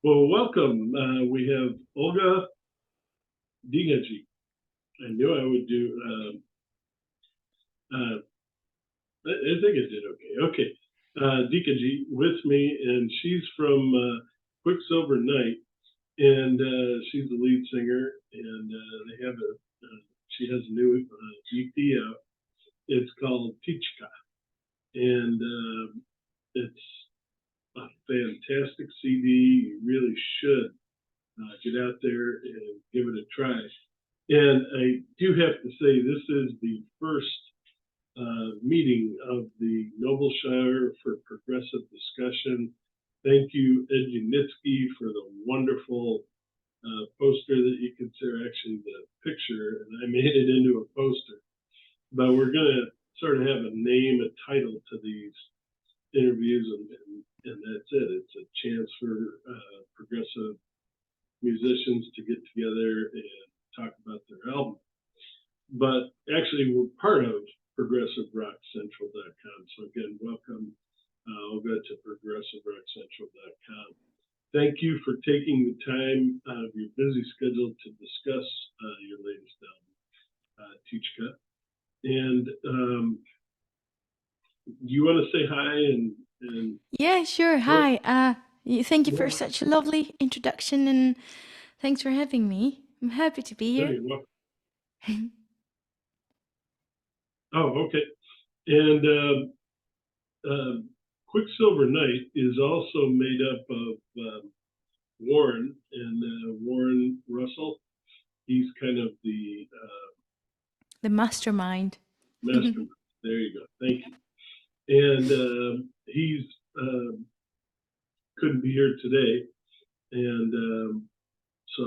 Well, welcome. We have Olga Dikajee. I knew I would do. I think I did okay. Okay, Dikajee with me, and she's from Quicksilver Night, and she's the lead singer. And they have a. She has a new EP out. It's called Pticka, and it's a fantastic CD. You really should get out there and give it a try. And I do have to say, this is the first meeting of the Nobleshire for Progressive Discussion. Thank you, Ed Unitsky, for the wonderful poster that you can see, or actually the picture, and I made it into a poster. But we're going to sort of have a name, a title to these interviews, and that's it. It's a chance for progressive musicians to get together and talk about their album. But actually, we're part of ProgressiveRockCentral.com. So again, welcome, Olga, to ProgressiveRockCentral.com. Thank you for taking the time out of your busy schedule to discuss your latest album, Pticka. And you want to say hi and Yeah, sure. what? Hi. Thank you for Yeah, such a lovely introduction and thanks for having me. I'm happy to be here. very well. Oh, okay. And Quicksilver Night is also made up of Warren and Warren Russell. He's kind of the The mastermind. mastermind. There you go. Thank you. And he's couldn't be here today. And so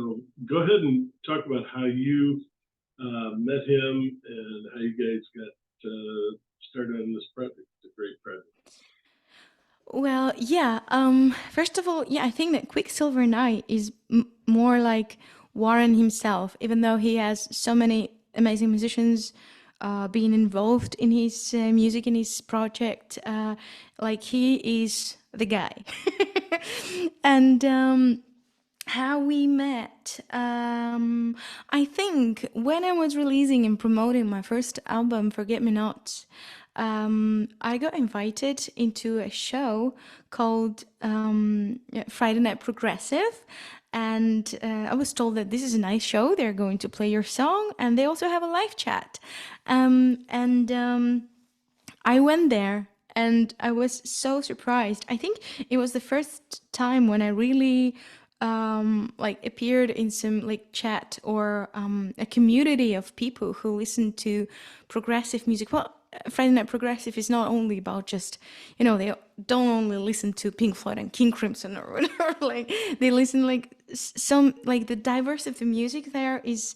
go ahead and talk about how you met him and how you guys got started on this project. It's a great project. Well, yeah. First of all, yeah, I think that Quicksilver Night is more like Warren himself, even though he has so many amazing musicians being involved in his music, in his project. Like he is the guy. And how we met. I think when I was releasing and promoting my first album, Forget Me Not, I got invited into a show called Friday Night Progressive. And I was told that this is a nice show. They're going to play your song, and they also have a live chat. And I went there and I was so surprised. I think it was the first time when I really like appeared in some like chat or a community of people who listen to progressive music. Well, Friday Night Progressive is not only about just, they don't only listen to Pink Floyd and King Crimson or whatever. Like they listen like some like the diversity of the music there is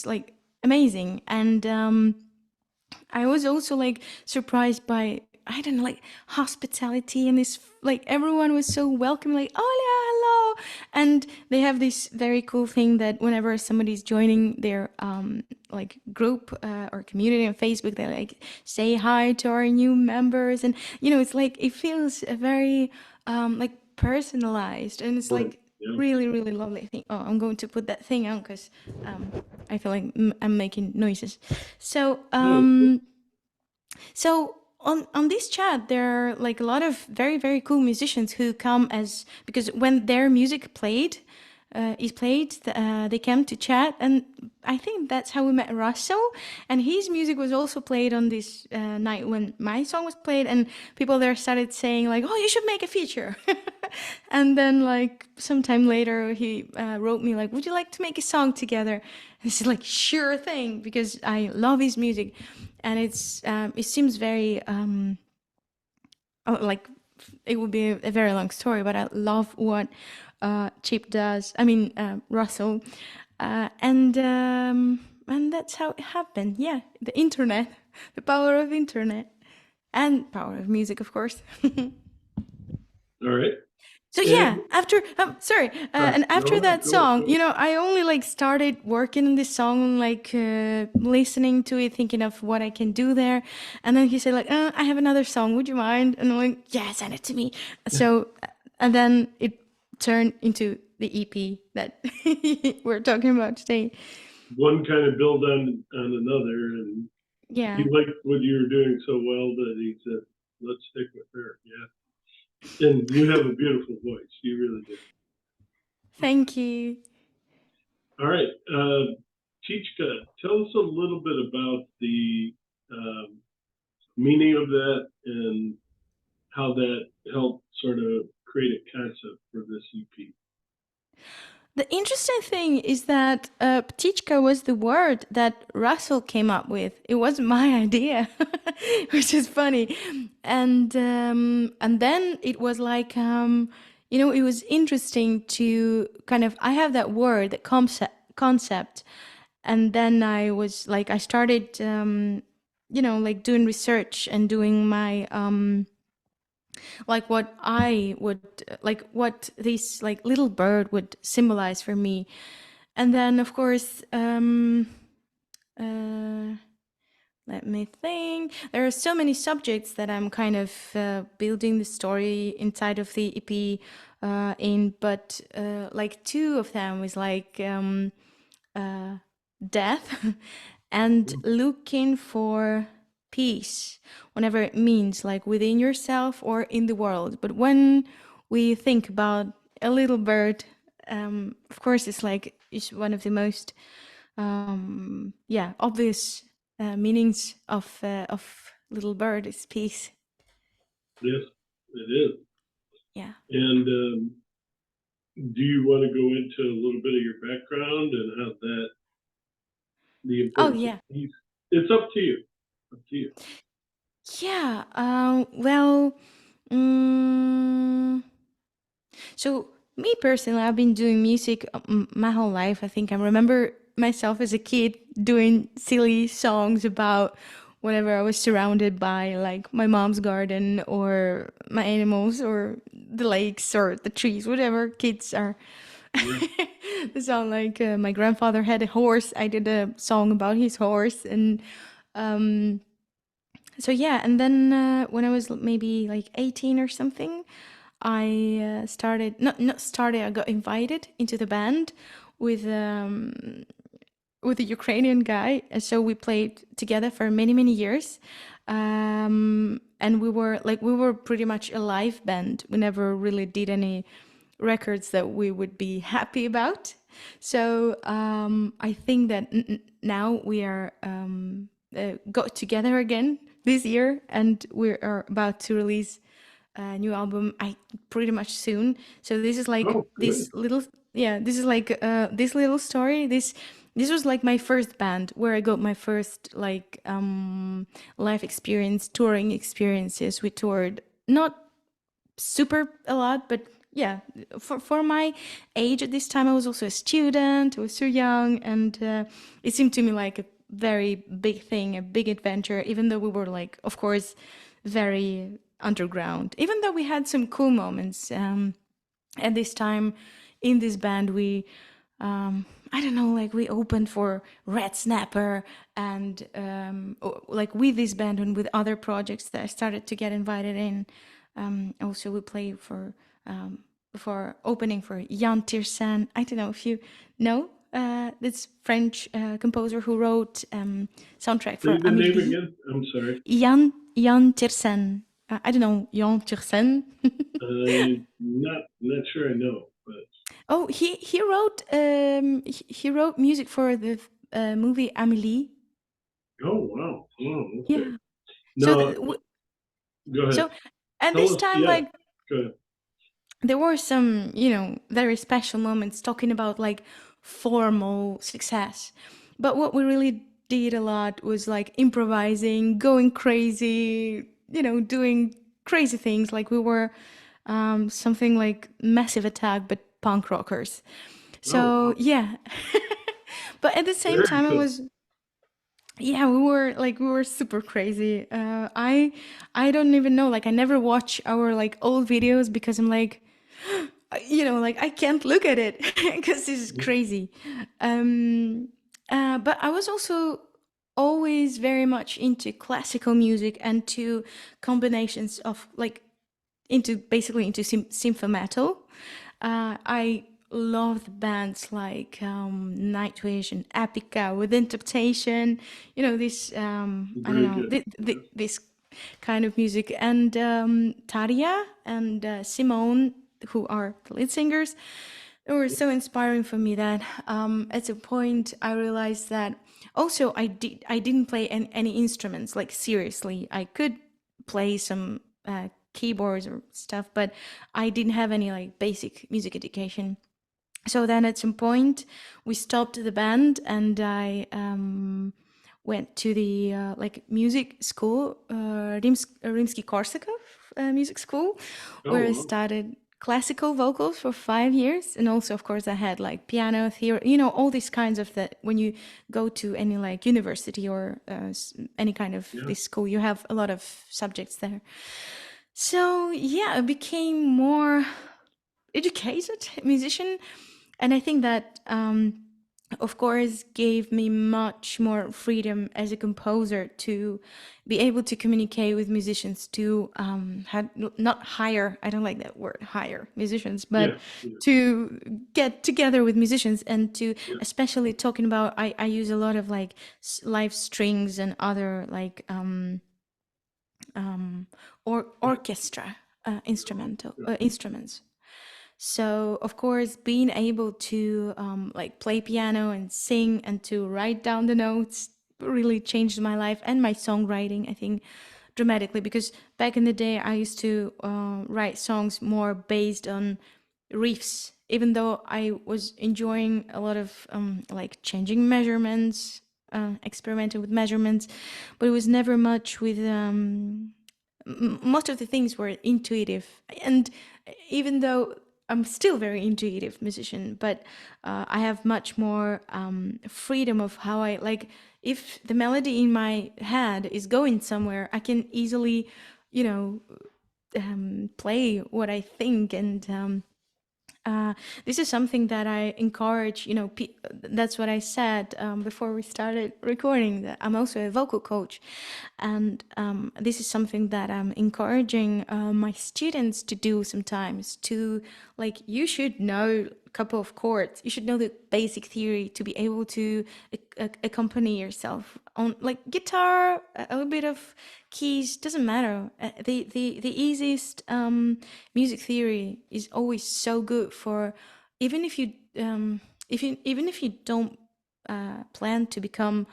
like amazing. And I was also like surprised by, I don't know, like hospitality and this like everyone was so welcome, like, oh yeah, hello. And they have this very cool thing that whenever somebody's joining their like group or community on Facebook, they like say hi to our new members. And it's like it feels very like personalized, and it's Right. like Yeah. really really lovely thing. Oh, I'm going to put that thing on because I feel like I'm making noises. So Yeah. so on this chat, there are like a lot of very very cool musicians who come as because when their music is played, they came to chat, and I think that's how we met Russell. And his music was also played on this night when my song was played, and people there started saying like, "Oh, you should make a feature." And then like sometime later, he wrote me like, "Would you like to make a song together?" And it's like sure thing because I love his music, and it seems very like it would be a very long story, but I love what Chip does. I mean Russell, and that's how it happened. Yeah, the internet, the power of internet, and power of music, of course. All right. So And yeah, after sorry, and no, after no, that go, song, go. I only like started working on this song, like listening to it, thinking of what I can do there, and then he said like, I have another song. Would you mind? And I'm like, yeah, send it to me. So, and then it turn into the EP that we're talking about today. One kind of build on another, and he Yeah. liked what you were doing so well that he said, "Let's stick with her." Yeah, and you have a beautiful voice. You really do. Thank you. All right, Pticka, tell us a little bit about the um, meaning of that and how that helped sort of create a concept for this EP. The interesting thing is that Pticka was the word that Russell came up with. It wasn't my idea, which is funny. And then it was like, it was interesting to kind of, I have that word, that concept. And then I started, like doing research and doing my, like what I would like what this like little bird would symbolize for me. And then of course, uh, let me think. There are so many subjects that I'm kind of building the story inside of the EP in, but like two of them is like uh, death and looking for peace, whenever it means like within yourself or in the world. But when we think about a little bird, of course, it's one of the most obvious meanings of little bird is peace. Yes, it is. Yeah. And do you want to go into a little bit of your background and how that the Oh importance of yeah. peace? It's up to you. Up to you. Yeah. Well. mm So, me personally, I've been doing music my whole life. I think I remember myself as a kid doing silly songs about whatever I was surrounded by, like my mom's garden or my animals or the lakes or the trees, whatever kids are. Yeah. The song like my grandfather had a horse. I did a song about his horse, and um, so yeah. And then when I was maybe like 18 or something, I started not started. I got invited into the band with with a Ukrainian guy, and so we played together for many years. And we were pretty much a live band. We never really did any records that we would be happy about. So I think that now we are got together again this year, and we are about to release a new album I pretty much soon. So this is like Oh, good. this is like this little story. This was like my first band where I got my first like life experience, touring experiences. We toured not super a lot, but yeah, for my age at this time, I was also a student. I was so young, and it seemed to me like a very big thing, a big adventure. Even though we were like, of course, very underground. Even though we had some cool moments at this time in this band, we I don't know, like we opened for Red Snapper, and like with this band and with other projects that I started to get invited in. Also, we played for opening for Jan Tiersen. I don't know if you know this French composer who wrote soundtrack Say for the name Amélie. again. I'm sorry. Jan Tiersen. I don't know Jan Tiersen. Not sure I know, but Oh, he wrote music for the movie Amélie. oh wow, wow, okay. Yeah. So No, go ahead. so at Tell this us. time, Yeah, like go ahead. there were some, very special moments talking about like formal success. But what we really did a lot was like improvising, going crazy, doing crazy things. Like we were something like Massive Attack, but punk rockers. Oh So wow, yeah. But at the same very time, I cool. was yeah, we were super crazy. I don't even know. Like I never watch our like old videos because I'm like, like I can't look at it because this is crazy. Um, but I was also always very much into classical music and to combinations of like into basically into symphony metal. I loved bands like Nightwish and Epica with Interpretation. You know this. I don't Very know good. Yes. this kind of music, and Taria and Simone, who are the lead singers. They were so inspiring for me that at a point I realized that also I didn't play any instruments like seriously. I could play some keyboards or stuff, but I didn't have any like basic music education. So then at some point we stopped the band, and I went to the like music school, Rimsky-Korsakov music school, Oh, where I wow. studied classical vocals for 5 years. And also of course I had like piano theory, all these kinds of that. When you go to any like university or any kind of Yeah. this school, you have a lot of subjects there. So yeah, I became more educated musician, and I think that of course gave me much more freedom as a composer to be able to communicate with musicians, to had not hire, I don't like that word, hire musicians, but Yeah. Yeah. to get together with musicians, and to Yeah. especially talking about, I use a lot of like live strings and other like or orchestra instrumental Yeah. instruments. So of course, being able to like play piano and sing and to write down the notes really changed my life and my songwriting, I think, dramatically. Because back in the day, I used to write songs more based on riffs, even though I was enjoying a lot of like changing measurements, experimenting with measurements, but it was never much with. Most of the things were intuitive, and even though I'm still very intuitive musician, but I have much more freedom of how I like. If the melody in my head is going somewhere, I can easily, you know, play what I think. And uh, this is something that I encourage. That's what I said before we started recording. That I'm also a vocal coach, and this is something that I'm encouraging my students to do sometimes. To like, you should know a couple of chords. You should know the basic theory to be able to accompany yourself on like guitar, a little bit of keys. Doesn't matter. The easiest music theory is always so good for, even if you even if you don't plan to become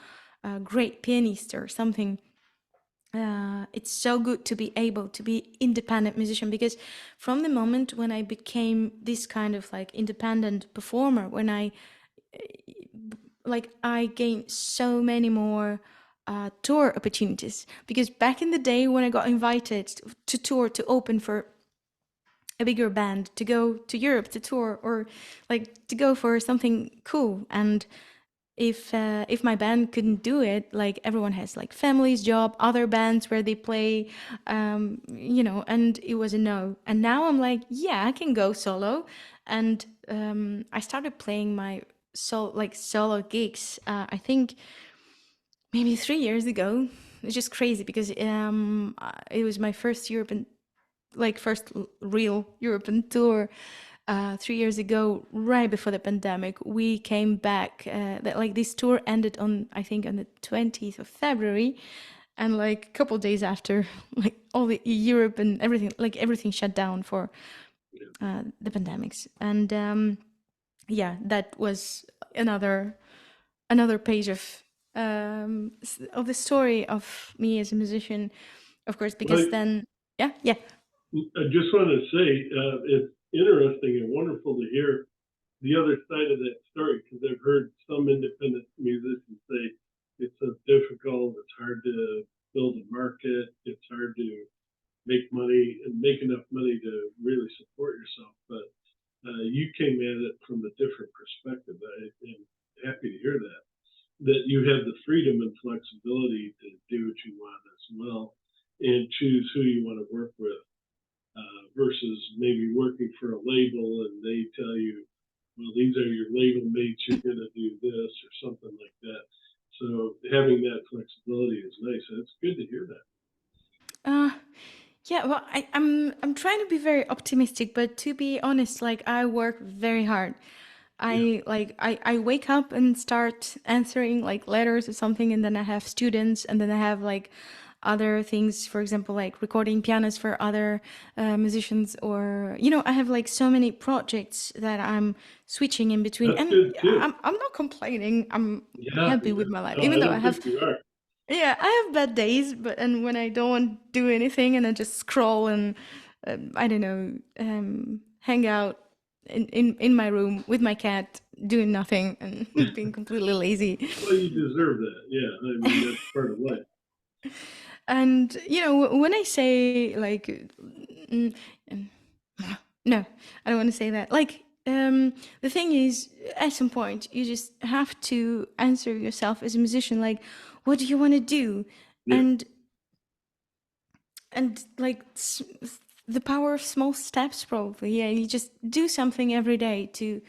a great pianist or something. It's so good to be able to be independent musician, because from the moment when I became this kind of like independent performer, when I gained so many more tour opportunities. Because back in the day when I got invited to tour, to open for a bigger band, to go to Europe to tour, or like to go for something cool, and if my band couldn't do it, like everyone has like families, job, other bands where they play, and it was a no. And now I'm like, yeah, I can go solo. And I started playing my solo gigs. I think maybe 3 years ago. It's just crazy because it was my first European, like first real European tour 3 years ago, right before the pandemic. We came back. Like this tour ended on, I think, on the 20th of February, and like a couple days after, like all the Europe and everything, like everything shut down for Yeah. the pandemics. And yeah, that was another page of the story of me as a musician, of course, because Well, then yeah, yeah. I just want to say it's interesting and wonderful to hear the other side of that story, because I've heard some independent musicians say it's so difficult, it's hard to build a market, it's hard to make money and make enough money to really support yourself. But you came at it from a different perspective. I am happy to hear that. That you have the freedom and flexibility to do what you want as well and choose who you want to work with versus maybe working for a label and they tell you, well, these are your label mates, you're going to do this or something like that. So having that flexibility is nice. And it's good to hear that. Uh, Yeah, well, I'm trying to be very optimistic, but to be honest, like I work very hard. Yeah, I wake up and start answering like letters or something, and then I have students, and then I have like other things, for example, like recording pianos for other musicians, or I have like so many projects that I'm switching in between, that's and good too. I'm not complaining. I'm Yeah, happy with yeah. my life, No, even I though I don't think have you are. yeah, I have bad days, but and when I don't want to do anything and I just scroll and I don't know, hang out in my room with my cat doing nothing and being completely lazy. Well, you deserve that. Yeah, I mean that's part of life. And when I say like, mm, mm, no, I don't want to say that. Like, the thing is, at some point, you just have to answer yourself as a musician. Like, what do you want to do? Yeah, And like the power of small steps, probably. Yeah, you just do something every day to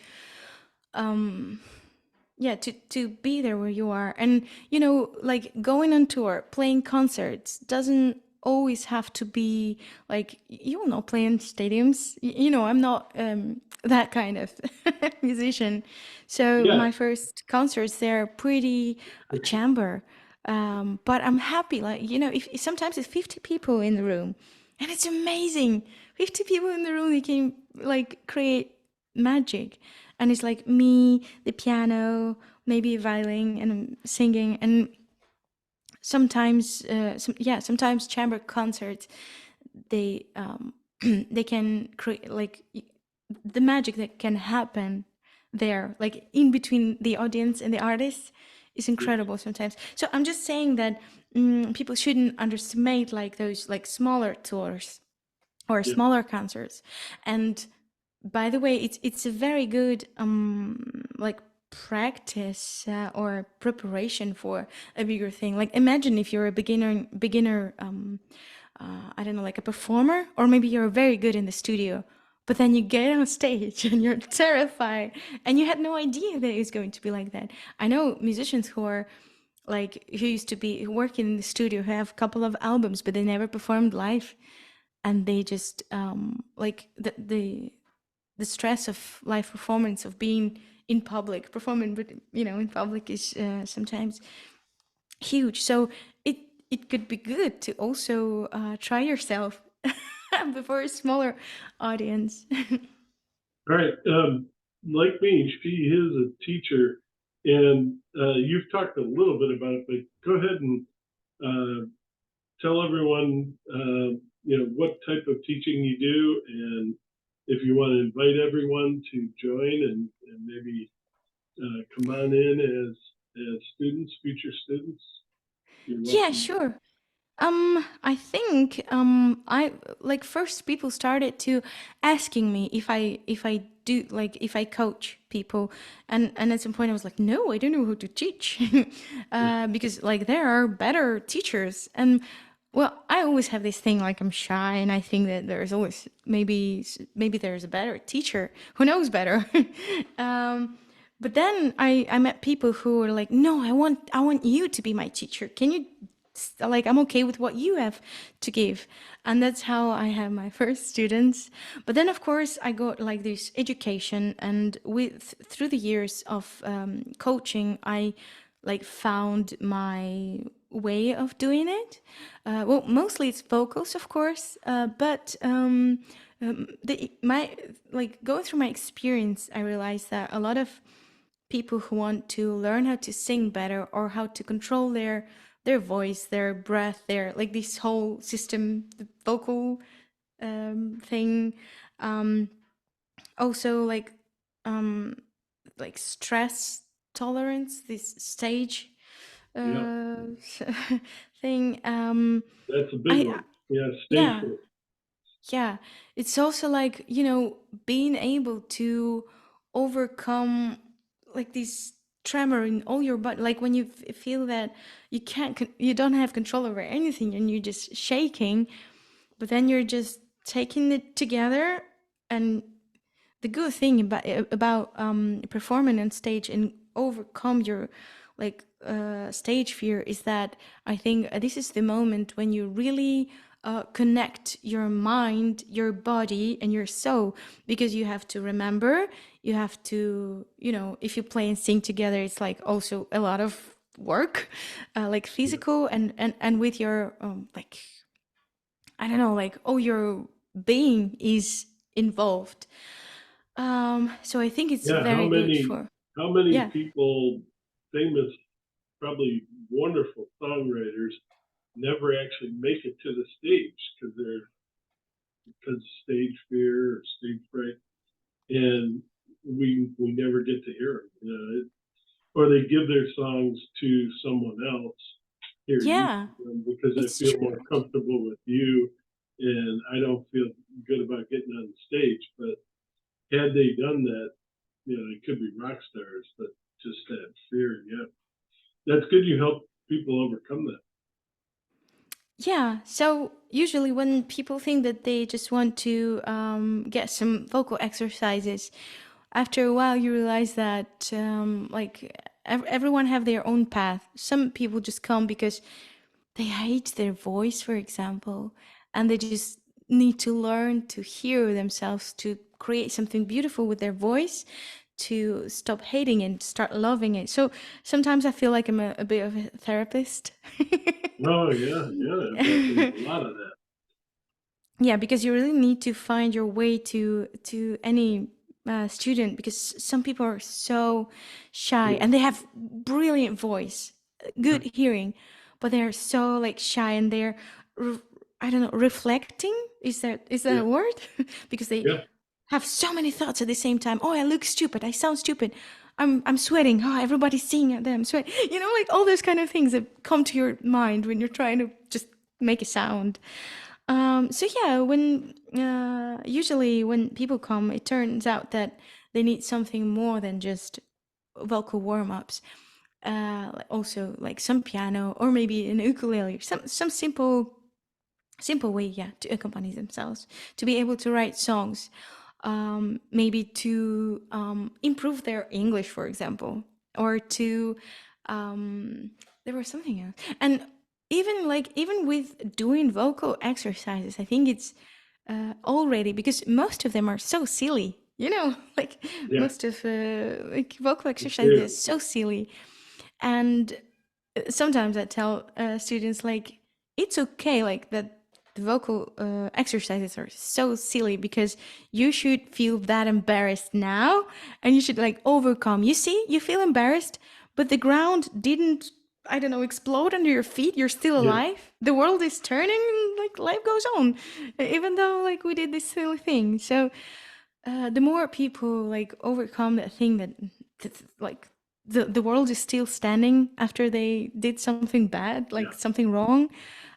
yeah, to be there where you are. And like going on tour, playing concerts doesn't always have to be like you will not play in stadiums. I'm not that kind of musician. So yeah. my first concerts, they're pretty chamber. But I'm happy, like if sometimes it's 50 people in the room, and it's amazing. 50 people in the room, they can like create magic. And it's like me, the piano, maybe a violin, and I'm singing. And sometimes sometimes chamber concerts, they they can create like the magic that can happen there, like in between the audience and the artist, is Yes, incredible sometimes. So I'm just saying that people shouldn't underestimate like those like smaller tours or yeah, smaller concerts. And by the way, it's a very good like practice or preparation for a bigger thing. Like imagine if you're a beginner I don't know, like a performer, or maybe you're very good in the studio, but then you get on stage and you're terrified and you had no idea that it's going to be like that. I know musicians who are like who used to be working in the studio, who have a couple of albums, but they never performed live, and they just like the stress of live performance, of being in public performing, but in public is sometimes huge. So it it could be good to also try yourself before a smaller audience. all right. Like me, she is a teacher, and you've talked a little bit about it, but go ahead and uh, tell everyone, what type of teaching you do, and if you want to invite everyone to join and maybe come on in as students, future students, you're Yeah, welcome. sure. I think I like first people started to asking me if I do like if I coach people, and at some point I was like, no, I don't know how to teach, because like there are better teachers. And well, I always have this thing like I'm shy, and I think that there's always maybe there's a better teacher who knows better. um, but then I met people who were like, no, I want you to be my teacher. Can you like I'm okay with what you have to give. And that's how I have my first students. But then of course I got like this education, and with through the years of coaching, I like found my way of doing it. Well, mostly it's vocals, of course, but my like going through my experience, I realized that a lot of people who want to learn how to sing better, or how to control their voice, their breath, their like this whole system, the vocal thing. Um, Also um, like stress tolerance, this stage Yeah, uh, thing. that's a big I one. Yeah, stage Yeah, four. yeah, it's also like, being able to overcome like this tremor in all your body, like when you feel that you don't have control over anything and you're just shaking, but then you're just taking it together. And the good thing about performing on stage and overcome your like stage fear is that I think this is the moment when you really connect your mind, your body, and your soul, because you have to remember, you have to, if you play and sing together, it's like also a lot of work, like Yeah. physical and with your like, I don't know, like, oh, your being is involved. So I think it's Yeah. very good for, How many yeah. people, famous, probably wonderful songwriters, never actually make it to the stage because of stage fear or stage fright, and we never get to hear them. Or they give their songs to someone else. Here, you Yeah, sing them because I it's feel true. more comfortable with you, and I don't feel good about getting on the stage. But had they done that, they could be rock stars, but just that fear. Yeah, that's good. You help people overcome that. Yeah, so usually when people think that they just want to get some vocal exercises, after a while you realize that like everyone have their own path. Some people just come because they hate their voice, for example, and they just need to learn to hear themselves, to create something beautiful with their voice, to stop hating it, start loving it. So sometimes I feel like I'm a bit of a therapist. Oh yeah, yeah. There's a lot of that. Yeah, because you really need to find your way to any student, because some people are so shy Yeah, and they have brilliant voice, yeah, good hearing, but they're so like shy, and they're I don't know, reflecting, is that yeah, a word? Because they yeah, have so many thoughts at the same time. Oh, I look stupid, I sound stupid, I'm sweating, oh, everybody's seeing that I'm sweating, like all those kind of things that come to your mind when you're trying to just make a sound. So yeah, when usually when people come, it turns out that they need something more than just vocal warm-ups. Also like some piano or maybe an ukulele, some simple way, yeah, to accompany themselves, to be able to write songs, maybe to improve their English, for example, or to there was something else. And even with doing vocal exercises, I think it's already, because most of them are so silly, like yeah. most of like vocal exercises They are so silly. And sometimes I tell students, like, it's okay, like that the vocal exercises are so silly, because you should feel that embarrassed now, and you should like overcome. You see, you feel embarrassed, but the ground didn't, I don't know, explode under your feet. You're still Yeah, alive. The world is turning, and like life goes on, even though like we did this silly thing. So the more people like overcome that thing that like the world is still standing after they did something bad, like yeah. something wrong,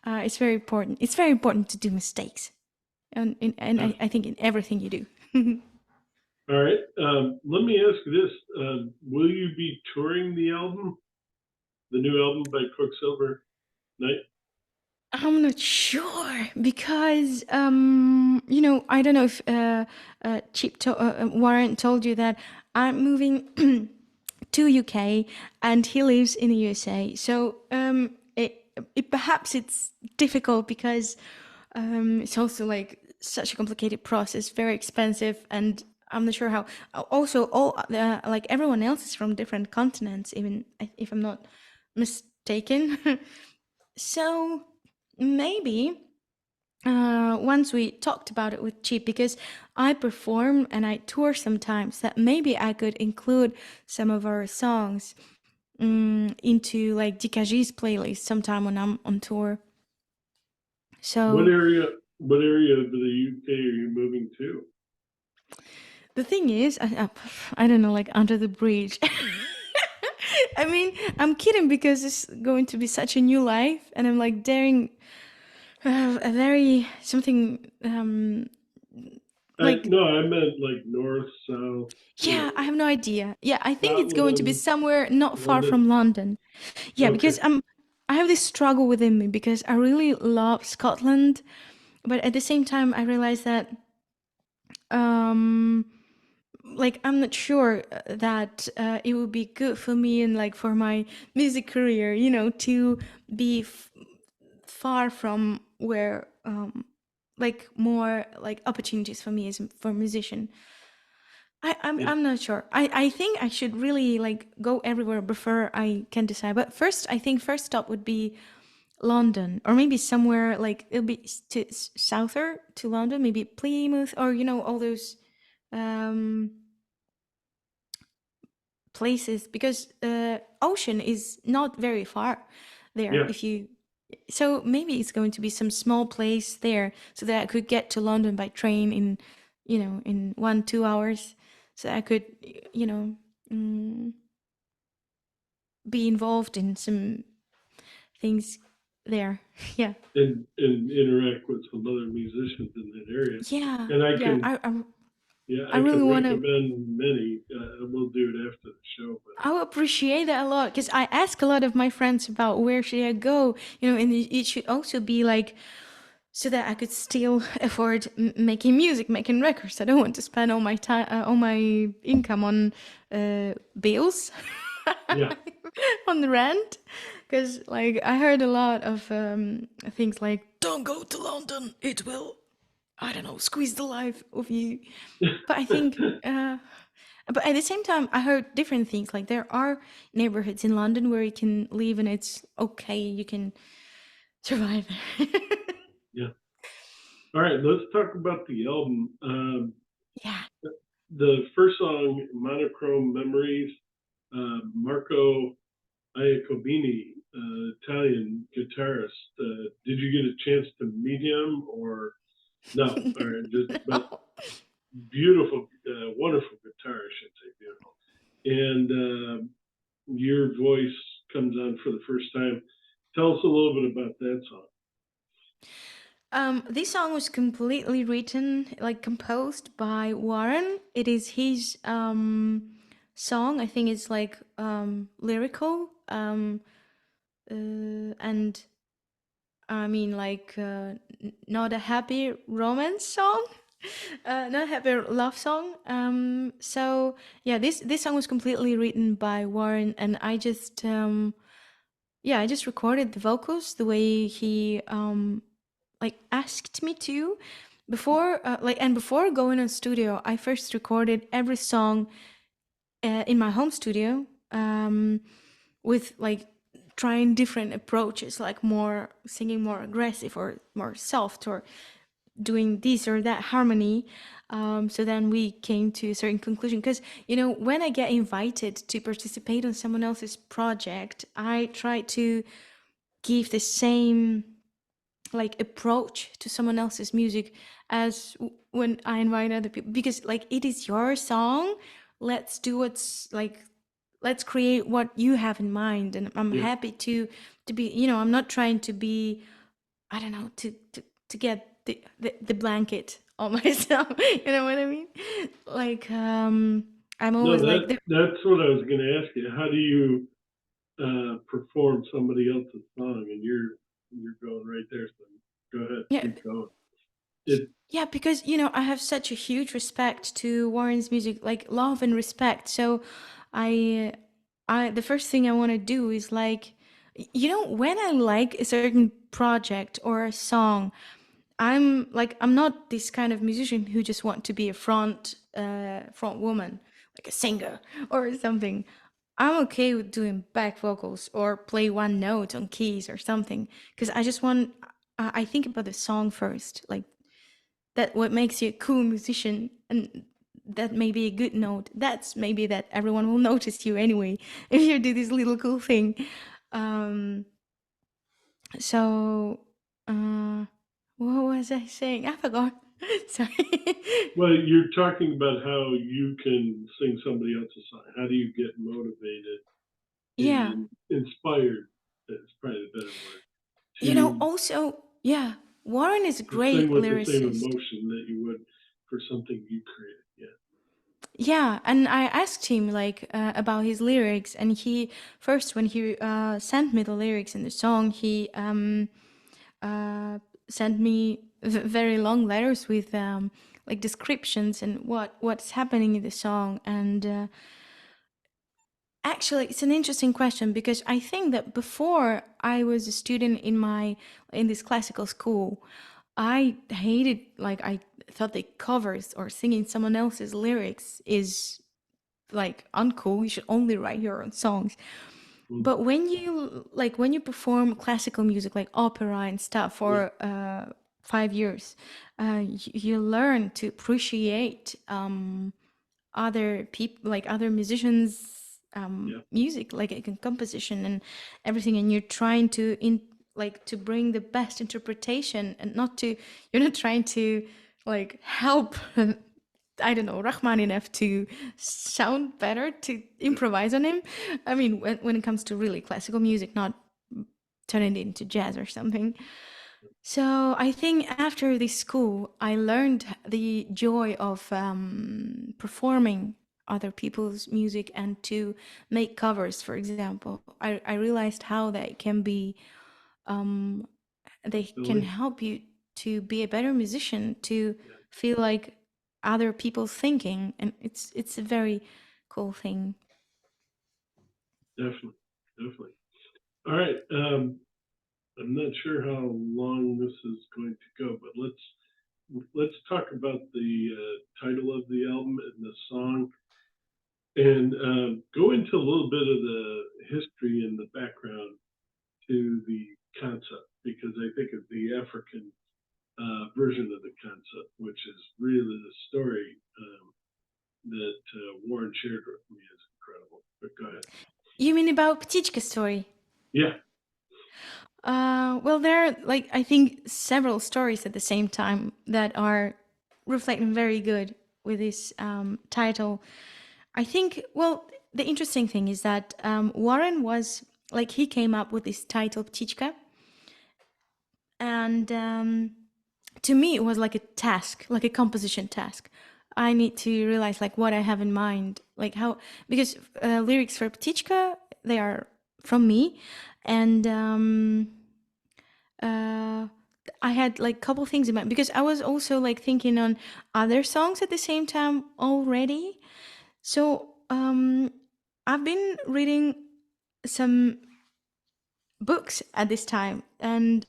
it's very important. It's very important to do mistakes, and I think in everything you do. All right. Let me ask this: will you be touring the new album by Quicksilver Night? I'm not sure, because I don't know if Warren told you that I'm moving to UK, and he lives in the USA. So it perhaps it's difficult, because it's also like such a complicated process, very expensive, and I'm not sure how. Also, all like everyone else is from different continents, even if I'm not mistaken. So maybe once we talked about it with Cheap, because I perform and I tour sometimes, that maybe I could include some of our songs into like Dikajee's playlist sometime when I'm on tour. What So area? What area of the UK are you moving to? the thing is, I don't know, like under the bridge. I mean, I'm kidding, because it's going to be such a new life, and I'm like daring a very something like. No, I meant like north, south. Yeah, I have no idea. Yeah, I think it's going to be Scotland, somewhere not far London. from London. Yeah, because Okay. I have this struggle within me, because I really love Scotland, but at the same time I realize that um like I'm not sure that it would be good for me and like for my music career, to be far from where like more like opportunities for me as for a musician. Yeah, I'm not sure. I think I should really like go everywhere before I can decide. But first, I think first stop would be London, or maybe somewhere like it'll be to souther to London, maybe Plymouth, or all those um, places, because ocean is not very far there. yeah. If you So maybe it's going to be some small place there, so that I could get to London by train in in 1-2 hours, so I could you know mm, be involved in some things there. Yeah. And interact with some other musicians in that area. Yeah, And I yeah. can, yeah, I I really can want to. recommend many. We'll do it after the show, but I would appreciate that a lot, because I ask a lot of my friends about where should I go, and it should also be like so that I could still afford making music, making records. I don't want to spend all my time, all my income on bills, yeah, on the rent. Because like I heard a lot of things like "Don't go to London; it will, I don't know, squeeze the life of you." But I think, but at the same time, I heard different things. Like there are neighborhoods in London where you can live and it's okay. You can survive there. yeah. All right, let's talk about the album. Yeah. The first song, Monochrome Memories, Marco Iacobini, Italian guitarist. Did you get a chance to meet him or no? All right, but No. beautiful, wonderful guitar, I should say beautiful. And your voice comes on for the first time. Tell us a little bit about that song. This song was completely written, like composed by Warren. It is his song. I think it's like lyrical, and I mean like not a happy romance song, not a happy love song. So yeah, this song was completely written by Warren, and I just yeah, I just recorded the vocals the way he like asked me to before before going on studio. I first recorded every song in my home studio, with like trying different approaches, like more singing more aggressive or more soft, or doing this or that harmony. So then we came to a certain conclusion, because when I get invited to participate on someone else's project, I try to give the same like approach to someone else's music as when I invite other people, because like it is your song. Let's do what's like, let's create what you have in mind, and I'm Yeah. happy to be, I'm not trying to be, I don't know, to get the blanket on myself. You know what I mean? Like I'm No, always like the, that's what I was going to ask you. How do you perform somebody else's song, and you're going right there. So go ahead, yeah. keep going. It Yeah, because I have such a huge respect to Warren's music, like love and respect. So, I, the first thing I want to do is like, when I like a certain project or a song, I'm not this kind of musician who just want to be a front woman, like a singer or something. I'm okay with doing back vocals or play one note on keys or something, because I just want. I think about the song first, like that what makes you a cool musician, and that may be a good note, that's maybe that everyone will notice you anyway if you do this little cool thing. um so uh what was I saying? I forgot. Sorry. well, you're talking about how you can sing somebody else's song. How do you get motivated Yeah, and inspired? That's probably the better word to also, yeah, Warren is a sing great with the same lyricist. emotion that you would for something you created. Yeah, Yeah, and I asked him like about his lyrics, and he first, when he sent me the lyrics in the song, he uh, sent me very long letters with like descriptions and what's happening in the song. And actually, it's an interesting question, because I think that before I was a student in this classical school, I hated, like, I thought that covers or singing someone else's lyrics is like uncool. You should only write your own songs. Mm, But when you perform classical music like opera and stuff yeah, for 5 years, you learn to appreciate other people, like other musicians yeah, music, like composition and everything, and you're trying to in like to bring the best interpretation, and not to you're not trying to like help I don't know, Rachmaninoff to sound better, to yeah, improvise on him. I mean, when it comes to really classical music, not turn it into jazz or something. So I think after this school, I learned the joy of performing other people's music and to make covers, for example. I realized how um, they can fulfilling. help you to be a better musician, to Yeah, feel like other people thinking, and it's a very cool thing. definitely, definitely. All right. I'm not sure how long this is going to go, but let's talk about the title of the album and the song, and go into a little bit of the history and the background to the concept, because I think of the African version of the concept, which is really the story that Warren shared with me, is incredible. But go ahead. You mean about Pticka story? Yeah, Well, there are, like, I think several stories at the same time that are reflecting very good with this title. I think, well, the interesting thing is that Warren was, like, he came up with this title, Pticka, and to me, it was like a task, like a composition task. I need to realize, like, what I have in mind, like how, because lyrics for Pticka, they are from me, and uh, I had like a couple things in mind because I was also like thinking on other songs at the same time already. So I've been reading some books at this time, and